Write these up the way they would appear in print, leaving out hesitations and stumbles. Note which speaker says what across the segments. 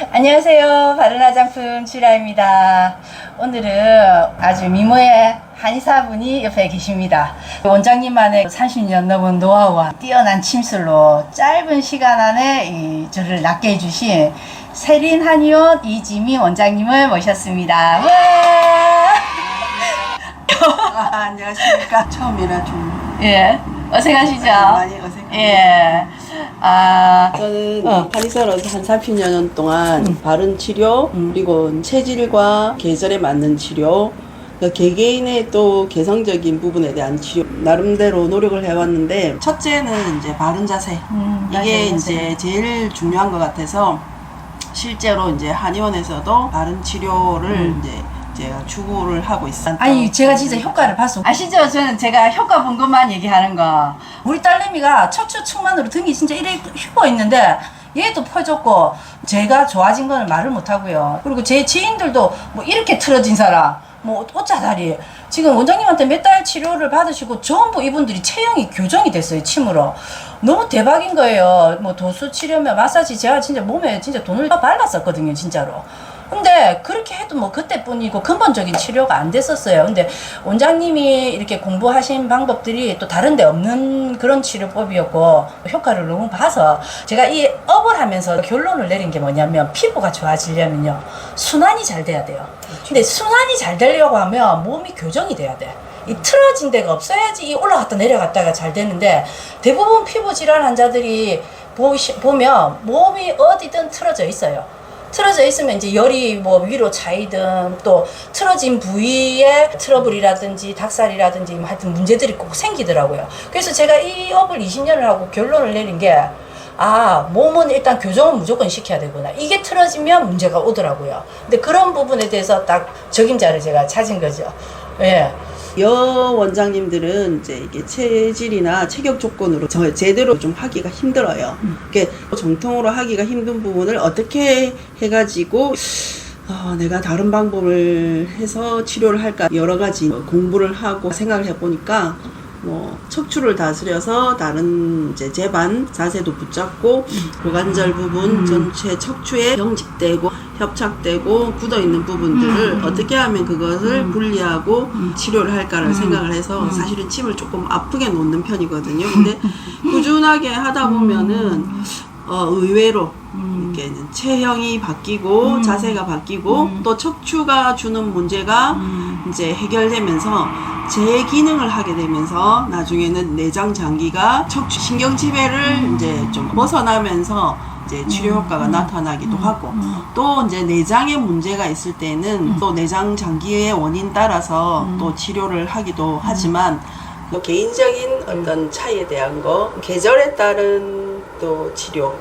Speaker 1: 안녕하세요. 바른 화장품 슈라입니다. 오늘은 아주 미모의 한의사분이 옆에 계십니다. 원장님만의 30년 넘은 노하우와 뛰어난 침술로 짧은 시간 안에 저를 낫게 해주신 세린 한의원 이지미 원장님을 모셨습니다. 와!
Speaker 2: 안녕하십니까. 처음이라 좀
Speaker 1: 예, 어색하시죠?
Speaker 2: 많이 어색합니다.
Speaker 1: 예.
Speaker 2: 저는 한의사로서 한 30여 년 동안 바른 치료, 그리고 체질과 계절에 맞는 치료, 개개인의 또 개성적인 부분에 대한 치료 나름대로 노력을 해왔는데, 첫째는 이제 바른 자세. 이게
Speaker 1: 맞아요.
Speaker 2: 이제 제일 중요한 것 같아서 실제로 이제 한의원에서도 바른 치료를 이제 제가 추구를 하고 있어요.
Speaker 1: 아니 제가 진짜 효과를 봤어. 아시죠? 저는 제가 효과 본 것만 얘기하는 거. 우리 딸내미가 척추 측만으로 등이 진짜 이래 휘고 있는데 얘도 퍼졌고 제가 좋아진 거는 말을 못 하고요. 그리고 제 지인들도 뭐 이렇게 틀어진 사람, 뭐 어쩌다리 지금 원장님한테 몇 달 치료를 받으시고 전부 이분들이 체형이 교정이 됐어요. 침으로. 너무 대박인 거예요. 뭐 도수 치료며 마사지 제가 진짜 몸에 진짜 돈을 다 발랐었거든요. 진짜로. 근데 그렇게 해도 뭐 그때뿐이고 근본적인 치료가 안 됐었어요. 근데 원장님이 이렇게 공부하신 방법들이 또 다른 데 없는 그런 치료법이었고 효과를 너무 봐서 제가 이 업을 하면서 결론을 내린 게 뭐냐면 피부가 좋아지려면요 순환이 잘 돼야 돼요. 근데 순환이 잘 되려고 하면 몸이 교정이 돼야 돼. 이 틀어진 데가 없어야지 이 올라갔다 내려갔다가 잘 되는데 대부분 피부 질환 환자들이 보면 몸이 어디든 틀어져 있어요. 틀어져 있으면 이제 열이 뭐 위로 차이든 또 틀어진 부위에 트러블이라든지 닭살이라든지 하여튼 문제들이 꼭 생기더라고요. 그래서 제가 이 업을 20년을 하고 결론을 내린 게 몸은 일단 교정을 무조건 시켜야 되구나. 이게 틀어지면 문제가 오더라고요. 근데 그런 부분에 대해서 딱 적임자를 제가 찾은 거죠. 예.
Speaker 2: 여 원장님들은 이제 이게 체질이나 체격 조건으로 제대로 좀 하기가 힘들어요. 이게 정통으로 하기가 힘든 부분을 어떻게 해가지고 내가 다른 방법을 해서 치료를 할까 여러 가지 공부를 하고 생각을 해보니까 척추를 다스려서 다른 이제 제반 자세도 붙잡고 고관절 부분 전체 척추에 경직되고 협착되고 굳어있는 부분들을 어떻게 하면 그것을 분리하고 치료를 할까를 생각을 해서 사실은 침을 조금 아프게 놓는 편이거든요. 근데 꾸준하게 하다 보면은 의외로 이렇게 체형이 바뀌고 자세가 바뀌고 또 척추가 주는 문제가 이제 해결되면서 제 기능을 하게 되면서 나중에는 내장 장기가 척추 신경 지배를 이제 좀 벗어나면서 이제 치료 효과가 나타나기도 하고 또 이제 내장에 문제가 있을 때는 또 내장 장기의 원인 따라서 또 치료를 하기도 하지만 개인적인 어떤 차이에 대한 거 계절에 따른 또 치료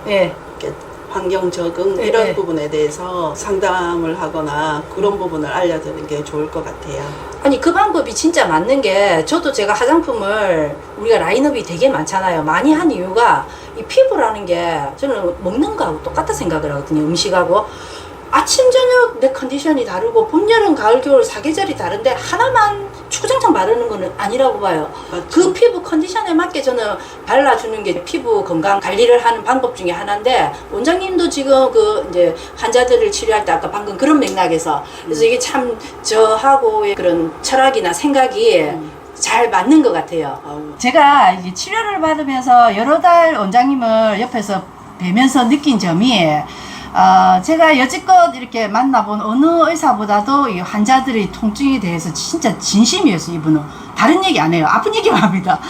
Speaker 2: 환경 적응 이런 부분에 대해서 상담을 하거나 그런 부분을 알려드리는 게 좋을 것 같아요.
Speaker 1: 아니 그 방법이 진짜 맞는 게 저도 제가 화장품을 우리가 라인업이 되게 많잖아요. 많이 한 이유가 이 피부라는 게 저는 먹는 거하고 똑같다 생각을 하거든요. 음식하고 아침 저녁 내 컨디션이 다르고 봄 여름 가을 겨울 사계절이 다른데 하나만 축구장창 바르는 거는 아니라고 봐요.
Speaker 2: 맞죠.
Speaker 1: 그 피부 컨디션에 맞게 저는 발라주는 게 피부 건강 관리를 하는 방법 중에 하나인데 원장님도 지금 그 이제 환자들을 치료할 때 아까 방금 그런 맥락에서 그래서 이게 참 저하고의 그런 철학이나 생각이 잘 맞는 것 같아요. 제가 이제 치료를 받으면서 여러 달 원장님을 옆에서 뵈면서 느낀 점이 제가 여지껏 이렇게 만나본 어느 의사보다도 이 환자들의 통증에 대해서 진짜 진심이었어요. 이분은 다른 얘기 안 해요. 아픈 얘기만 합니다.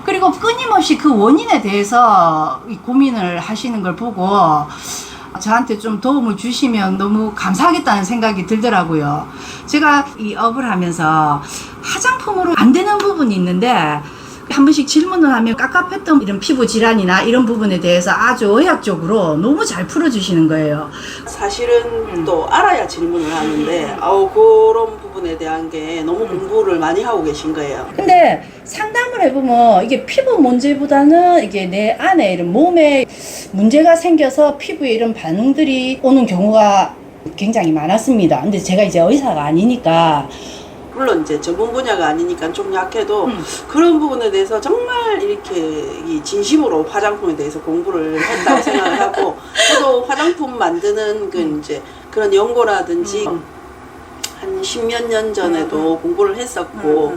Speaker 1: 그리고 끊임없이 그 원인에 대해서 이 고민을 하시는 걸 보고 저한테 좀 도움을 주시면 너무 감사하겠다는 생각이 들더라고요. 제가 이 업을 하면서 화장품으로 안 되는 부분이 있는데 한 번씩 질문을 하면 깝깝했던 이런 피부 질환이나 이런 부분에 대해서 아주 의학적으로 너무 잘 풀어주시는 거예요.
Speaker 2: 사실은 또 알아야 질문을 하는데 그런 부분에 대한 게 너무 공부를 많이 하고 계신 거예요.
Speaker 1: 근데 상담을 해보면 이게 피부 문제보다는 이게 내 안에 이런 몸에 문제가 생겨서 피부에 이런 반응들이 오는 경우가 굉장히 많았습니다. 근데 제가 이제 의사가 아니니까
Speaker 2: 물론 이제 전문 분야가 아니니까 좀 약해도 그런 부분에 대해서 정말 이렇게 이 진심으로 화장품에 대해서 공부를 했다고 생각을 하고 저도 화장품 만드는 그 이제 그런 연고라든지 한 십몇 년 전에도 공부를 했었고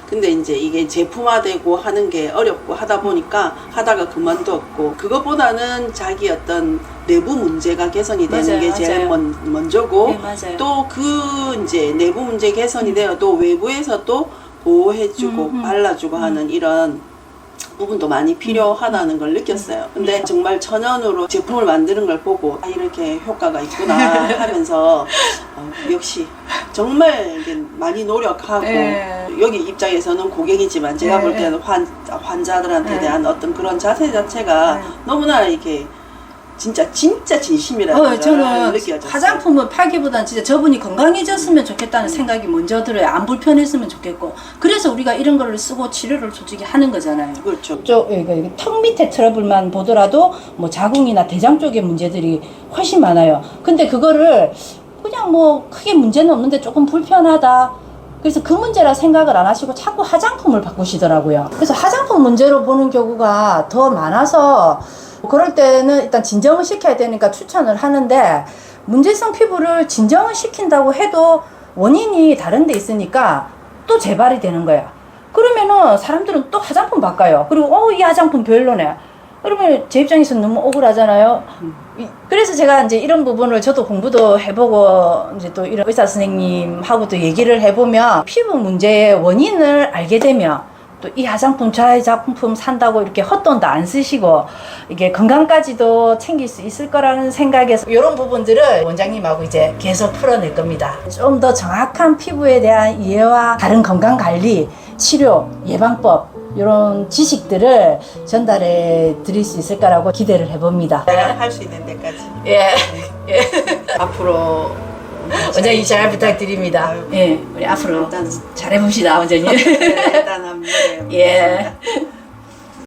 Speaker 2: 근데 이제 이게 제품화되고 하는 게 어렵고 하다 보니까 하다가 그만뒀고 그것보다는 자기 어떤 내부 문제가 개선이 되는
Speaker 1: 맞아요,
Speaker 2: 게 제일
Speaker 1: 맞아요.
Speaker 2: 먼저고
Speaker 1: 네, 맞아요.
Speaker 2: 또 그 이제 내부 문제 개선이 되어 또 외부에서 또 보호해주고 발라주고 하는 이런 부분도 많이 필요하다는 걸 느꼈어요. 근데 정말 천연으로 제품을 만드는 걸 보고 아, 이렇게 효과가 있구나 하면서 역시 정말 이게 많이 노력하고
Speaker 1: 네.
Speaker 2: 여기 입장에서는 고객이지만 제가 볼 때는 환자들한테 대한 어떤 그런 자세 자체가 너무나 이렇게 진짜 진심이라는 걸
Speaker 1: 저는
Speaker 2: 느껴졌어요.
Speaker 1: 화장품을 팔기보다는 진짜 저분이 건강해졌으면 좋겠다는 생각이 먼저 들어요. 안 불편했으면 좋겠고. 그래서 우리가 이런 거를 쓰고 치료를 솔직히 하는 거잖아요.
Speaker 2: 그렇죠.
Speaker 1: 턱 밑에 트러블만 보더라도 뭐 자궁이나 대장 쪽의 문제들이 훨씬 많아요. 근데 그거를 그냥 뭐 크게 문제는 없는데 조금 불편하다. 그래서 그 문제라 생각을 안 하시고 자꾸 화장품을 바꾸시더라고요. 그래서 화장품 문제로 보는 경우가 더 많아서 그럴 때는 일단 진정을 시켜야 되니까 추천을 하는데 문제성 피부를 진정을 시킨다고 해도 원인이 다른 데 있으니까 또 재발이 되는 거야. 그러면은 사람들은 또 화장품 바꿔요. 그리고 이 화장품 별로네. 그러면 제 입장에서는 너무 억울하잖아요. 그래서 제가 이제 이런 부분을 저도 공부도 해보고 이제 또 이런 의사 선생님하고도 얘기를 해보면 피부 문제의 원인을 알게 되면 또 이 화장품 저의 작품 산다고 이렇게 헛돈도 안 쓰시고 이게 건강까지도 챙길 수 있을 거라는 생각에서 이런 부분들을 원장님하고 이제 계속 풀어낼 겁니다. 좀 더 정확한 피부에 대한 이해와 다른 건강관리, 치료, 예방법 이런 지식들을 전달해 드릴 수 있을 거라고 기대를 해봅니다.
Speaker 2: 내가 할 수 있는 데까지.
Speaker 1: 예. 앞으로 원장님 잘 부탁드립니다. 예, 우리 앞으로
Speaker 2: 일단
Speaker 1: 잘해봅시다, 원장님.
Speaker 2: 일단 한번
Speaker 1: 예.